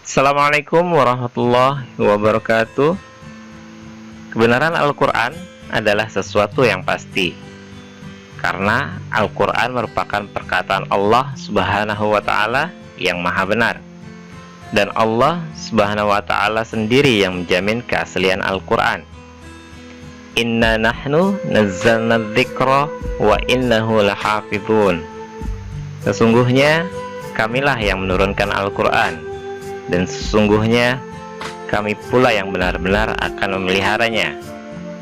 Assalamualaikum warahmatullahi wabarakatuh. Kebenaran Al-Quran adalah sesuatu yang pasti, karena Al-Quran merupakan perkataan Allah Subhanahu wa Ta'ala yang maha benar, dan Allah Subhanahu wa Ta'ala sendiri yang menjamin keaslian Al-Quran. Inna nahnu nazzalna dzikra wa innahu lahafidhun. Sesungguhnya kamilah yang menurunkan Al-Quran, dan sesungguhnya kami pula yang benar-benar akan memeliharanya.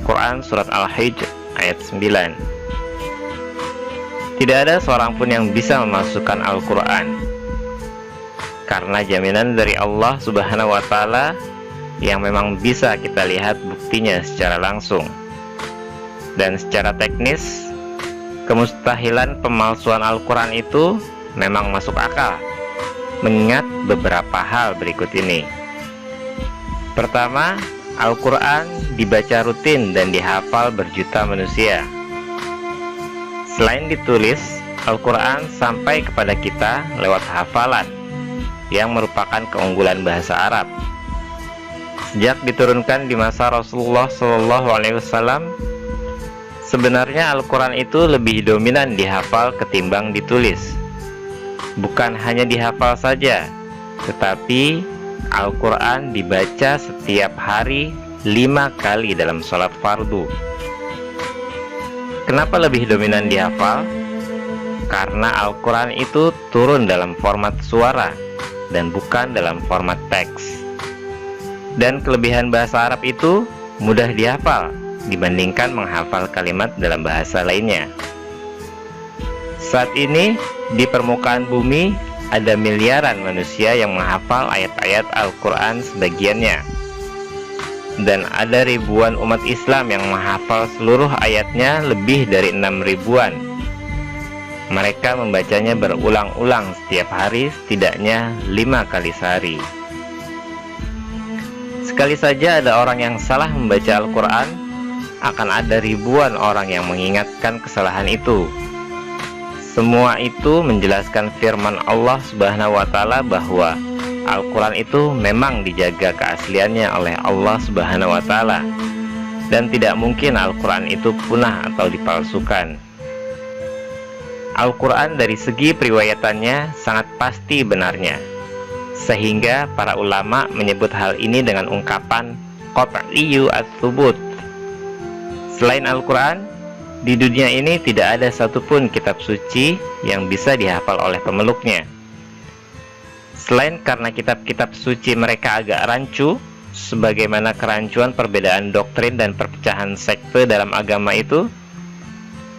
Quran Surat Al-Hijr ayat 9. Tidak ada seorang pun yang bisa memasukkan Al-Quran, karena jaminan dari Allah Subhanahu wa Ta'ala yang memang bisa kita lihat buktinya secara langsung. Dan secara teknis, kemustahilan pemalsuan Al-Quran itu memang masuk akal, mengingat beberapa hal berikut ini. Pertama, Al-Quran dibaca rutin dan dihafal berjuta manusia. Selain ditulis, Al-Quran sampai kepada kita lewat hafalan, yang merupakan keunggulan bahasa Arab. Sejak diturunkan di masa Rasulullah SAW, sebenarnya Al-Quran itu lebih dominan dihafal ketimbang ditulis. Bukan hanya dihafal saja, tetapi Al-Quran dibaca setiap hari 5 kali dalam sholat fardu. Kenapa lebih dominan dihafal? Karena Al-Quran itu turun dalam format suara dan bukan dalam format teks. Dan kelebihan bahasa Arab itu mudah dihafal dibandingkan menghafal kalimat dalam bahasa lainnya. Saat ini di permukaan bumi ada miliaran manusia yang menghafal ayat-ayat Al-Quran sebagiannya, dan ada ribuan umat Islam yang menghafal seluruh ayatnya lebih dari 6 ribuan. Mereka membacanya berulang-ulang setiap hari, setidaknya 5 kali sehari. Sekali saja ada orang yang salah membaca Al-Quran, akan ada ribuan orang yang mengingatkan kesalahan itu. Semua itu menjelaskan firman Allah Subhanahu wa Ta'ala bahwa Al-Quran itu memang dijaga keasliannya oleh Allah Subhanahu wa Ta'ala, dan tidak mungkin Al-Quran itu punah atau dipalsukan. Al-Quran dari segi periwayatannya sangat pasti benarnya, sehingga para ulama menyebut hal ini dengan ungkapan qat'iyyu ats-tsubut. Selain Al-Quran, di dunia ini tidak ada satupun kitab suci yang bisa dihafal oleh pemeluknya. Selain karena kitab-kitab suci mereka agak rancu, sebagaimana kerancuan perbedaan doktrin dan perpecahan sekte dalam agama itu,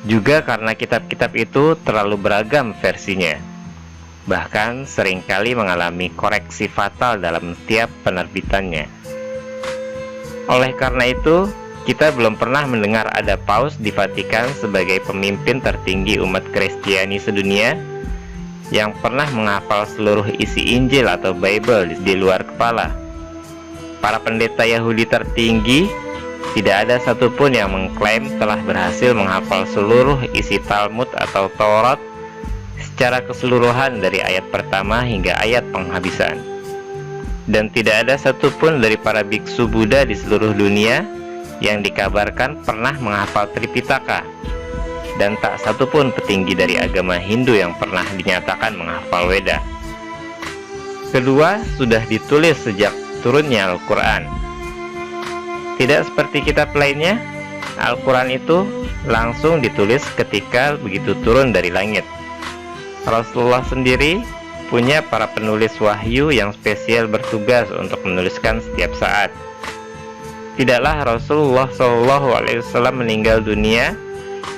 juga karena kitab-kitab itu terlalu beragam versinya, bahkan seringkali mengalami koreksi fatal dalam setiap penerbitannya. Oleh karena itu, kita belum pernah mendengar ada paus di Vatikan sebagai pemimpin tertinggi umat Kristiani sedunia yang pernah menghafal seluruh isi Injil atau Bible di luar kepala. Para pendeta Yahudi tertinggi tidak ada satupun yang mengklaim telah berhasil menghafal seluruh isi Talmud atau Taurat secara keseluruhan dari ayat pertama hingga ayat penghabisan. Dan tidak ada satupun dari para biksu Buddha di seluruh dunia yang dikabarkan pernah menghafal Tripitaka, dan tak satupun petinggi dari agama Hindu yang pernah dinyatakan menghafal Weda. Kedua, sudah ditulis sejak turunnya Al-Quran. Tidak seperti kitab lainnya, Al-Quran itu langsung ditulis ketika begitu turun dari langit. Rasulullah sendiri punya para penulis wahyu yang spesial bertugas untuk menuliskan setiap saat. Tidaklah Rasulullah SAW meninggal dunia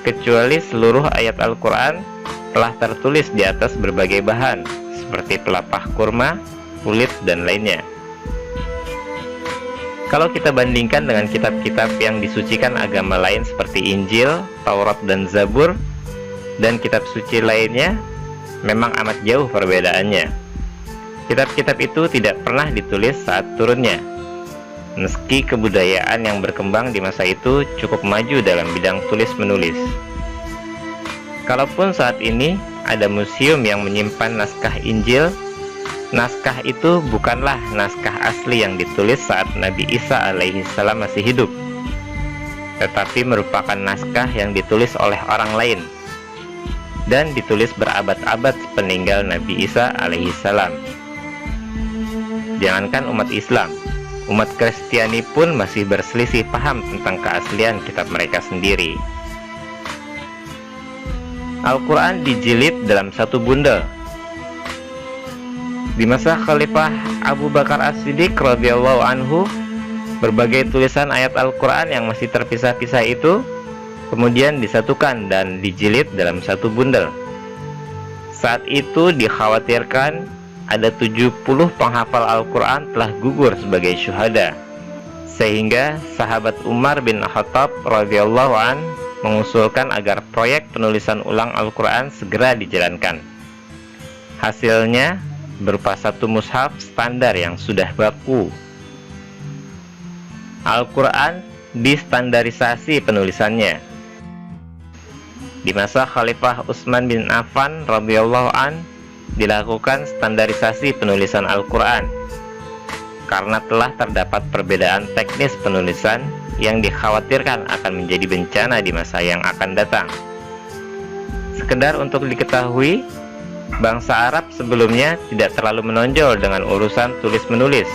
kecuali seluruh ayat Al-Quran telah tertulis di atas berbagai bahan seperti pelepah kurma, kulit, dan lainnya. Kalau kita bandingkan dengan kitab-kitab yang disucikan agama lain seperti Injil, Taurat, dan Zabur, dan kitab suci lainnya, memang amat jauh perbedaannya. Kitab-kitab itu tidak pernah ditulis saat turunnya, meski kebudayaan yang berkembang di masa itu cukup maju dalam bidang tulis-menulis. Kalaupun saat ini ada museum yang menyimpan naskah Injil, Naskah itu bukanlah naskah asli yang ditulis saat Nabi Isa alaihi salam masih hidup, tetapi merupakan naskah yang ditulis oleh orang lain dan ditulis berabad-abad sepeninggal Nabi Isa alaihi salam. Jangankan umat Islam, umat Kristiani pun masih berselisih paham tentang keaslian kitab mereka sendiri. Al-Quran dijilid dalam satu bundel. Di masa Khalifah Abu Bakar As-Siddiq radhiyallahu anhu, berbagai tulisan ayat Al-Quran yang masih terpisah-pisah itu kemudian disatukan dan dijilid dalam satu bundel. Saat itu dikhawatirkan ada 70 penghafal Al-Quran telah gugur sebagai syuhada, sehingga sahabat Umar bin Khattab radhiyallahu an mengusulkan agar proyek penulisan ulang Al-Quran segera dijalankan. Hasilnya berupa satu mushaf standar yang sudah baku. Al-Quran distandarisasi penulisannya. Di masa Khalifah Utsman bin Affan radhiyallahu an dilakukan standarisasi penulisan Al-Quran karena telah terdapat perbedaan teknis penulisan yang dikhawatirkan akan menjadi bencana di masa yang akan datang. Sekedar untuk diketahui, bangsa Arab sebelumnya tidak terlalu menonjol dengan urusan tulis-menulis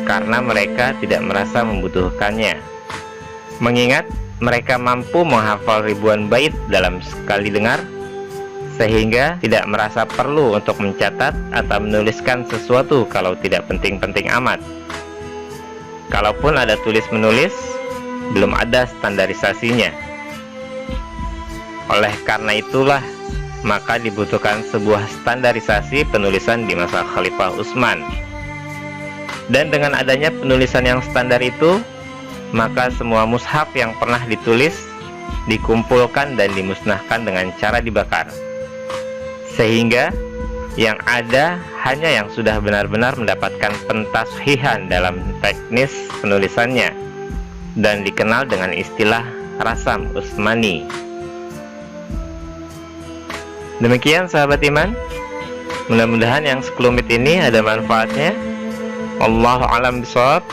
karena mereka tidak merasa membutuhkannya, mengingat mereka mampu menghafal ribuan bait dalam sekali dengar, sehingga tidak merasa perlu untuk mencatat atau menuliskan sesuatu kalau tidak penting-penting amat. Kalaupun ada tulis-menulis, belum ada standarisasinya. Oleh karena itulah, maka dibutuhkan sebuah standarisasi penulisan di masa Khalifah Utsman. Dan dengan adanya penulisan yang standar itu, maka semua mushaf yang pernah ditulis dikumpulkan dan dimusnahkan dengan cara dibakar, sehingga yang ada hanya yang sudah benar-benar mendapatkan pentashihan dalam teknis penulisannya dan dikenal dengan istilah Rasam Utsmani. Demikian sahabat iman, mudah-mudahan yang sekelumit ini ada manfaatnya. Wallahu a'lam bishawab.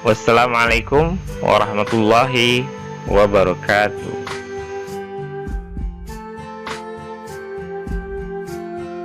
Wassalamualaikum warahmatullahi wabarakatuh.